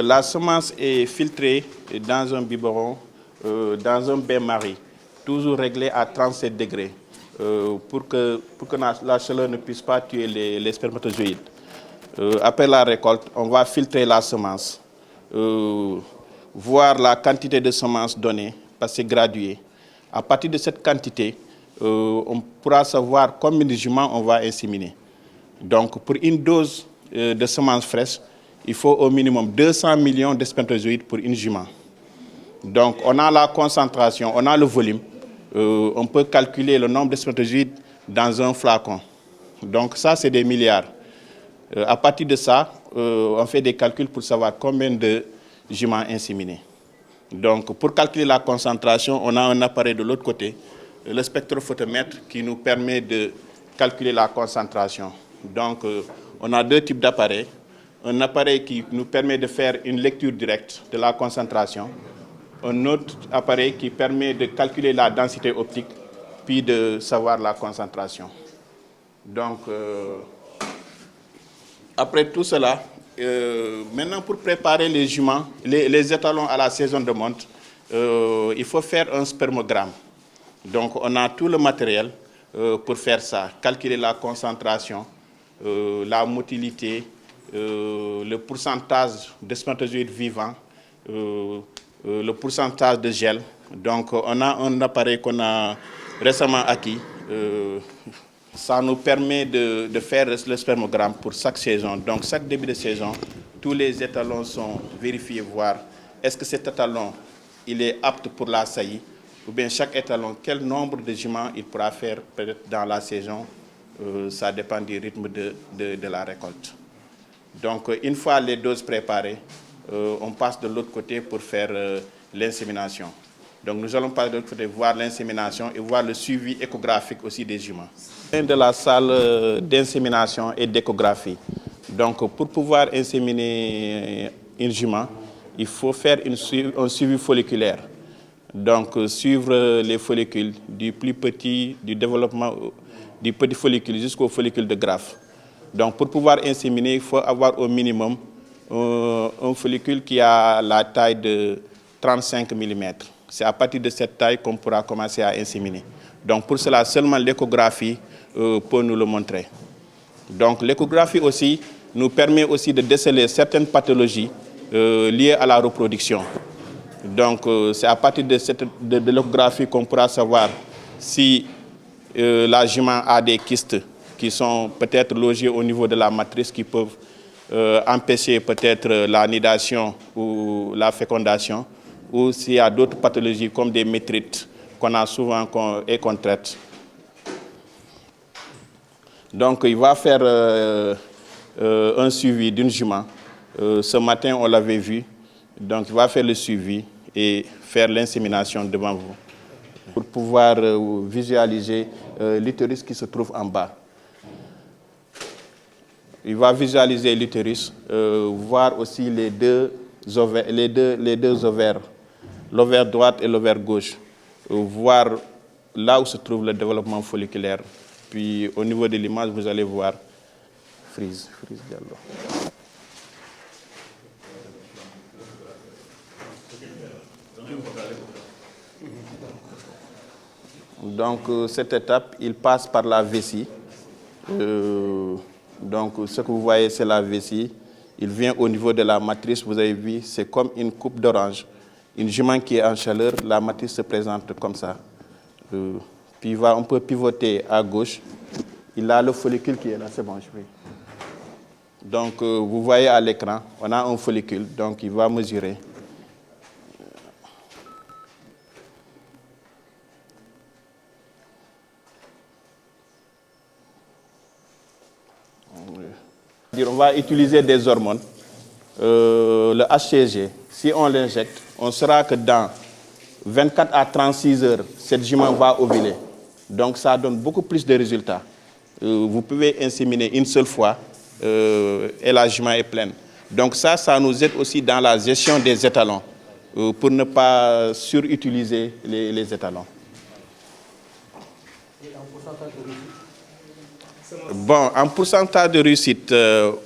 La semence est filtrée dans un biberon, dans un bain-marie, toujours réglé à 37 degrés, pour que la chaleur ne puisse pas tuer les spermatozoïdes. Après la récolte, on va filtrer la semence, voir la quantité de semence donnée, parce que c'est gradué. À partir de cette quantité, on pourra savoir combien de juments on va inséminer. Donc, pour une dose de semences fraîches, il faut au minimum 200 millions de spermatozoïdes pour une jument. Donc, on a la concentration, on a le volume. On peut calculer le nombre de spermatozoïdes dans un flacon. Donc, ça, c'est des milliards. À partir de ça, on fait des calculs pour savoir combien de juments inséminés. Donc, pour calculer la concentration, on a un appareil de l'autre côté, le spectrophotomètre, qui nous permet de calculer la concentration. Donc, on a deux types d'appareils. Un appareil qui nous permet de faire une lecture directe de la concentration. Un autre appareil qui permet de calculer la densité optique, puis de savoir la concentration. Donc, après tout cela, maintenant pour préparer les juments, les étalons à la saison de monte, il faut faire un spermogramme. Donc, on a tout le matériel pour faire ça, calculer la concentration, la motilité, le pourcentage de spermatozoïdes vivants, le pourcentage de gel. Donc, on a un appareil qu'on a récemment acquis. Ça nous permet de faire le spermogramme pour chaque saison. Donc, chaque début de saison, tous les étalons sont vérifiés, voir est-ce que cet étalon il est apte pour la saillie, ou bien chaque étalon, quel nombre de juments il pourra faire peut-être dans la saison. Ça dépend du rythme de la récolte. Donc, une fois les doses préparées, on passe de l'autre côté pour faire l'insémination. Donc, nous allons passer de l'autre côté voir l'insémination et voir le suivi échographique aussi des juments. De la salle d'insémination et d'échographie. Donc, pour pouvoir inséminer une jument, il faut faire un suivi folliculaire. Donc, suivre les follicules du plus petit, du développement du petit follicule jusqu'au follicule de greffe. Donc, pour pouvoir inséminer, il faut avoir au minimum un follicule qui a la taille de 35 mm. C'est à partir de cette taille qu'on pourra commencer à inséminer. Donc, pour cela, seulement l'échographie peut nous le montrer. Donc, l'échographie aussi nous permet aussi de déceler certaines pathologies liées à la reproduction. Donc, c'est à partir de l'échographie qu'on pourra savoir si la jument a des kystes qui sont peut-être logés au niveau de la matrice, qui peuvent empêcher peut-être la nidation ou la fécondation, ou s'il y a d'autres pathologies comme des métrites qu'on a souvent et qu'on traite. Donc, il va faire un suivi d'une jument. Ce matin, on l'avait vu. Donc, il va faire le suivi et faire l'insémination devant vous pour pouvoir visualiser l'utérus qui se trouve en bas. Il va visualiser l'utérus, voir aussi les deux ovaires, l'ovaire droite et l'ovaire gauche, voir là où se trouve le développement folliculaire. Puis au niveau de l'image, vous allez voir frise Diallo. Donc, cette étape, il passe par la vessie. Donc, ce que vous voyez, c'est la vessie. Il vient au niveau de la matrice. Vous avez vu, c'est comme une coupe d'orange. Une jument qui est en chaleur, la matrice se présente comme ça. Puis, on peut pivoter à gauche. Il a le follicule qui est là. C'est bon, je vais. Donc, vous voyez à l'écran, on a un follicule. Donc, il va mesurer. On va utiliser des hormones, le HCG. Si on l'injecte, on saura que dans 24 à 36 heures, cette jument va ovuler. Donc ça donne beaucoup plus de résultats. Vous pouvez inséminer une seule fois et la jument est pleine. Donc ça nous aide aussi dans la gestion des étalons, pour ne pas surutiliser les étalons. Bon, en pourcentage de réussite,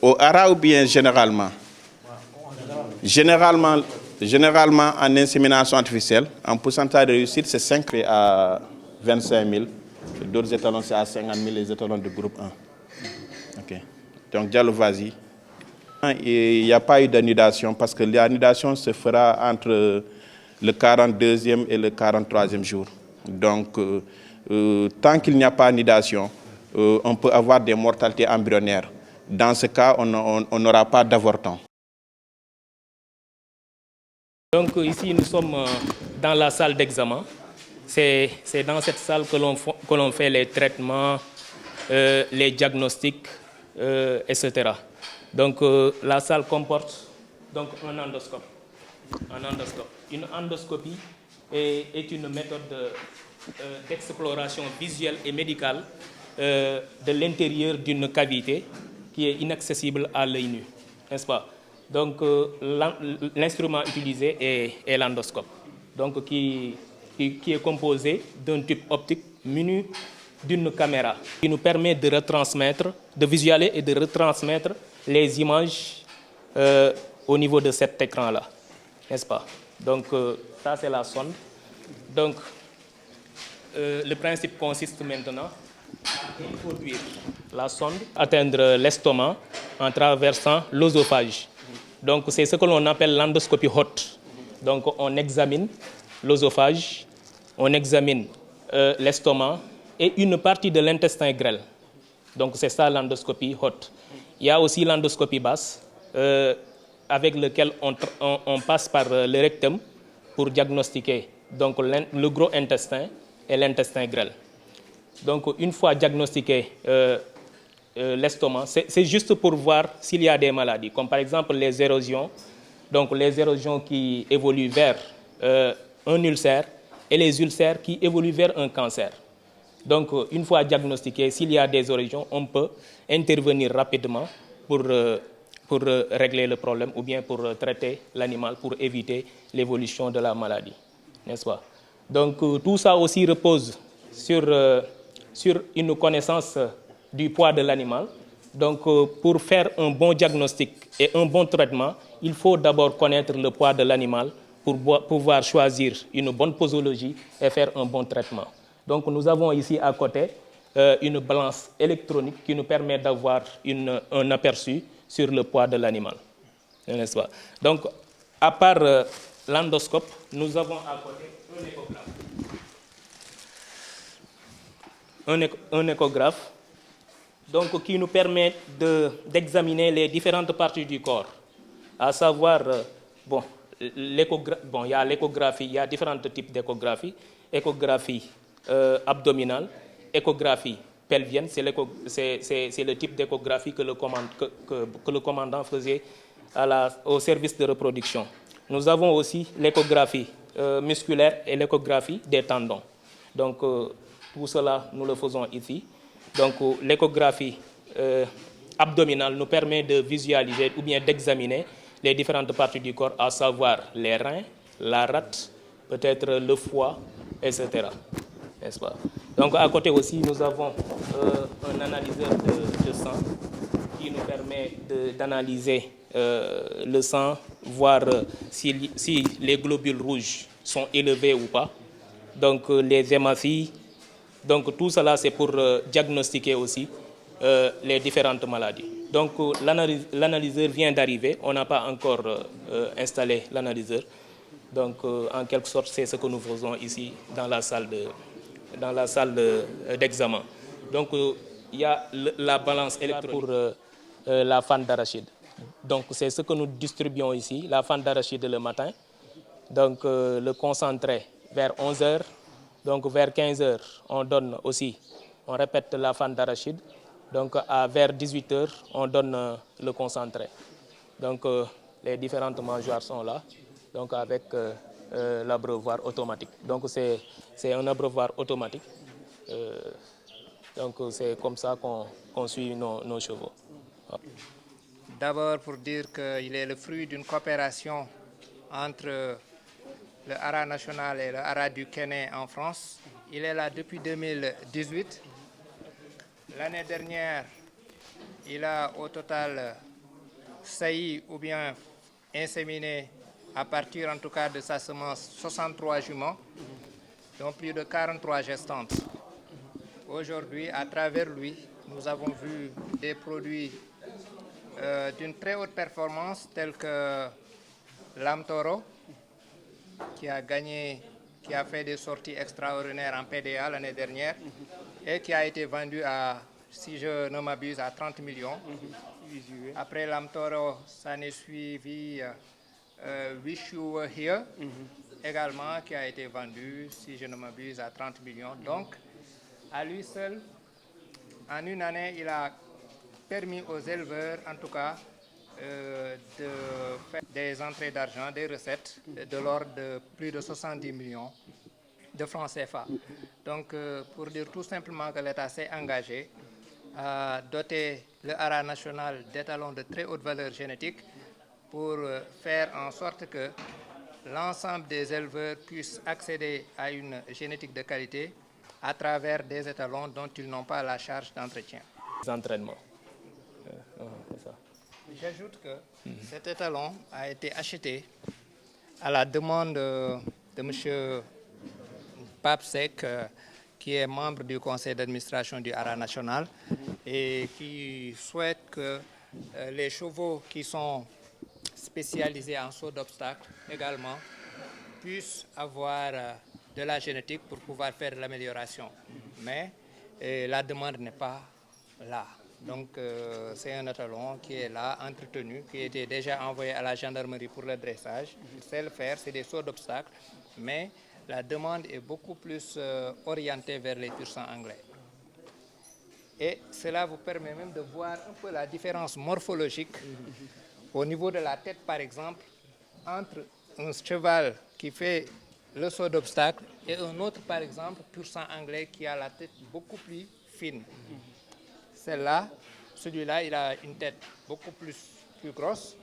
au hara ou bien généralement? Généralement, en insémination artificielle, en pourcentage de réussite, c'est 5 à 25 000. D'autres étalons, c'est à 50 000, les étalons de groupe 1. Okay. Donc, Diallo, vas-y. Il n'y a pas eu d'annulation parce que l'annulation se fera entre le 42e et le 43e jour. Donc, tant qu'il n'y a pas d'annulation, on peut avoir des mortalités embryonnaires. Dans ce cas, on n'aura pas d'avorton. Donc ici, nous sommes dans la salle d'examen. C'est dans cette salle que l'on fait les traitements, les diagnostics, etc. Donc la salle comporte donc un endoscope. Une endoscopie est une méthode d'exploration visuelle et médicale de l'intérieur d'une cavité qui est inaccessible à l'œil nu, n'est-ce pas? Donc l'instrument utilisé est l'endoscope, donc qui est composé d'un tube optique muni d'une caméra qui nous permet de retransmettre, de visualiser et de retransmettre les images au niveau de cet écran-là, n'est-ce pas? Donc ça c'est la sonde. Donc le principe consiste maintenant à introduire la sonde, atteindre l'estomac en traversant l'œsophage. Donc c'est ce que l'on appelle l'endoscopie haute. Donc on examine l'œsophage, on examine l'estomac et une partie de l'intestin grêle. Donc c'est ça l'endoscopie haute. Il y a aussi l'endoscopie basse avec lequel on passe par le rectum pour diagnostiquer donc le gros intestin et l'intestin grêle. Donc une fois diagnostiqué l'estomac, c'est juste pour voir s'il y a des maladies, comme par exemple les érosions, donc les érosions qui évoluent vers un ulcère et les ulcères qui évoluent vers un cancer. Donc une fois diagnostiqué, s'il y a des érosions, on peut intervenir rapidement pour régler le problème ou bien pour traiter l'animal pour éviter l'évolution de la maladie, n'est-ce pas? Donc tout ça aussi repose sur une connaissance du poids de l'animal. Donc pour faire un bon diagnostic et un bon traitement, il faut d'abord connaître le poids de l'animal pour pouvoir choisir une bonne posologie et faire un bon traitement. Donc nous avons ici à côté une balance électronique qui nous permet d'avoir un aperçu sur le poids de l'animal, n'est-ce pas? Donc à part l'endoscope, nous avons à côté un échographe donc, qui nous permet d'examiner les différentes parties du corps, à savoir, il y a l'échographie, il y a différents types d'échographie, échographie abdominale, échographie pelvienne, c'est le type d'échographie que le commandant faisait au service de reproduction. Nous avons aussi l'échographie musculaire et l'échographie des tendons. Donc, tout cela, nous le faisons ici. Donc, l'échographie abdominale nous permet de visualiser ou bien d'examiner les différentes parties du corps, à savoir les reins, la rate, peut-être le foie, etc. N'est-ce pas? Donc, à côté aussi, nous avons un analyseur de sang qui nous permet d'analyser le sang, voir si les globules rouges sont élevés ou pas. Donc, les hémophiles. Donc tout cela, c'est pour diagnostiquer aussi les différentes maladies. Donc l'analyseur vient d'arriver, on n'a pas encore installé l'analyseur. Donc en quelque sorte, c'est ce que nous faisons ici dans la salle d'examen. Donc il y a la balance électronique pour la fan d'arachide. Donc c'est ce que nous distribuons ici, la fan d'arachide le matin. Donc le concentré vers 11 h. Donc vers 15 h, on répète la fan d'arachide. Donc vers 18 h, on donne le concentré. Donc les différentes mangeoires sont là, donc avec l'abreuvoir automatique. Donc c'est un abreuvoir automatique. Donc c'est comme ça qu'on suit nos chevaux. D'abord pour dire qu'il est le fruit d'une coopération entre le Haras national et le Haras du Quénet en France. Il est là depuis 2018. L'année dernière, il a au total sailli ou bien inséminé à partir en tout cas de sa semence 63 juments, dont plus de 43 gestantes. Aujourd'hui, à travers lui, nous avons vu des produits d'une très haute performance tels que l'Am Toro, qui a fait des sorties extraordinaires en PDA l'année dernière et qui a été vendu à, si je ne m'abuse, à 30 millions. Après l'Am Toro, ça n'est suivi Wish You Were Here, également, qui a été vendu, si je ne m'abuse, à 30 millions. Donc, à lui seul, en une année, il a permis aux éleveurs, en tout cas, de faire des entrées d'argent, des recettes de l'ordre de plus de 70 millions de francs CFA. Donc, pour dire tout simplement que l'État s'est engagé à doter le haras national d'étalons de très haute valeur génétique pour faire en sorte que l'ensemble des éleveurs puissent accéder à une génétique de qualité à travers des étalons dont ils n'ont pas la charge d'entretien. Les entraînements. C'est ça. J'ajoute que cet étalon a été acheté à la demande de M. Papsek, qui est membre du conseil d'administration du haras national et qui souhaite que les chevaux qui sont spécialisés en saut d'obstacles également puissent avoir de la génétique pour pouvoir faire de l'amélioration. Mais la demande n'est pas là. Donc c'est un étalon qui est là, entretenu, qui était déjà envoyé à la gendarmerie pour le dressage. Il sait le faire, c'est des sauts d'obstacles, mais la demande est beaucoup plus orientée vers les pur-sang anglais. Et cela vous permet même de voir un peu la différence morphologique au niveau de la tête, par exemple, entre un cheval qui fait le saut d'obstacle et un autre, par exemple, pur-sang anglais qui a la tête beaucoup plus fine. Celui-là, il a une tête beaucoup plus grosse.